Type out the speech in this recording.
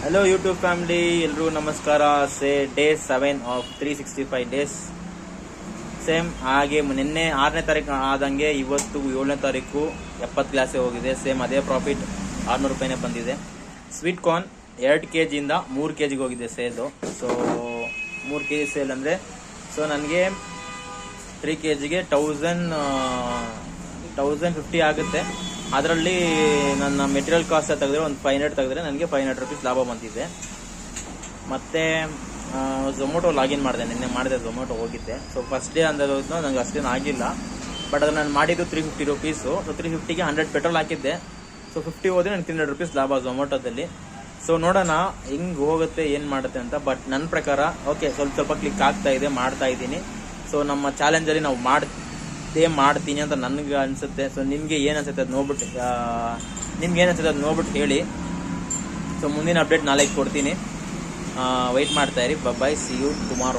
Hello YouTube family, ಎಲ್ರಿಗೂ ನಮಸ್ಕಾರ. Day 7 of 365 days. Same ಹಾಗೆ ನಿನ್ನೆ 6ನೇ ತಾರೀಕು ಆದಂಗೆ ಇವತ್ತು 7ನೇ ತಾರೀಕು 70 ಗ್ಲಾಸೇ ಹೋಗಿದೆ. ಸೇಮ್ ಅದೇ ಪ್ರಾಫಿಟ್ 600 ರೂಪಾಯಿನೇ ಬಂದಿದೆ. ಸ್ವೀಟ್ ಕಾರ್ನ್ 2 kg ಇಂದ 3 kg ಹೋಗಿದೆ ಸೇಲು. ಸೊ 3 kg ಸೇಲ್ ಅಂದರೆ ಸೊ ನನಗೆ 3 kgಗೆ 1050 ಆಗುತ್ತೆ. ಅದರಲ್ಲಿ ನನ್ನ ಮೆಟೀರಿಯಲ್ ಕಾಸ್ಟ್ ತೆಗೆದ್ರೆ ಒಂದು 500 ತೆಗೆದ್ರೆ ನನಗೆ 500 ರೂಪೀಸ್ ಲಾಭ ಬಂದಿದೆ. ಮತ್ತು ಝೊಮೊಟೊ ಲಾಗಿನ್ ಮಾಡಿದೆ, ನಿನ್ನೆ ಮಾಡಿದೆ, ಝೊಮೊಟೊ ಹೋಗಿದ್ದೆ. ಸೊ ಫಸ್ಟ್ ಡೇ ಅಂದೋದ್ನು ನನಗೆ ಅಷ್ಟೇನು ಆಗಿಲ್ಲ. ಬಟ್ ಅದು ನಾನು ಮಾಡಿದ್ದು 350 ರೂಪೀಸು. ಸೊ 350ಗೆ 100 ಪೆಟ್ರೋಲ್ ಹಾಕಿದ್ದೆ. ಸೊ 50 ಹೋದರೆ ನನಗೆ 300 ರೂಪೀಸ್ ಲಾಭ ಝೊಮೊಟೊದಲ್ಲಿ. ಸೊ ನೋಡೋಣ ಹೆಂಗೆ ಹೋಗುತ್ತೆ, ಏನು ಮಾಡುತ್ತೆ ಅಂತ. ಬಟ್ ನನ್ನ ಪ್ರಕಾರ ಓಕೆ, ಸ್ವಲ್ಪ ಕ್ಲಿಕ್ ಆಗ್ತಾ ಇದೆ, ಮಾಡ್ತಾ ಇದ್ದೀನಿ. ಸೊ ನಮ್ಮ ಚಾಲೆಂಜಲ್ಲಿ ನಾವು ಮಾಡ್ತೀನಿ ಅಂತ ನನಗೆ ಅನಿಸುತ್ತೆ. ಸೊ ನಿಮಗೆ ಏನು ಅನ್ಸುತ್ತೆ ಅದು ನೋಡ್ಬಿಟ್ಟು ಹೇಳಿ. ಸೊ ಮುಂದಿನ ಅಪ್ಡೇಟ್ ನಾಳೆ ಕೊಡ್ತೀನಿ. ವೆಯ್ಟ್ ಮಾಡ್ತಾ ಇರಿ. Bye, see you tomorrow.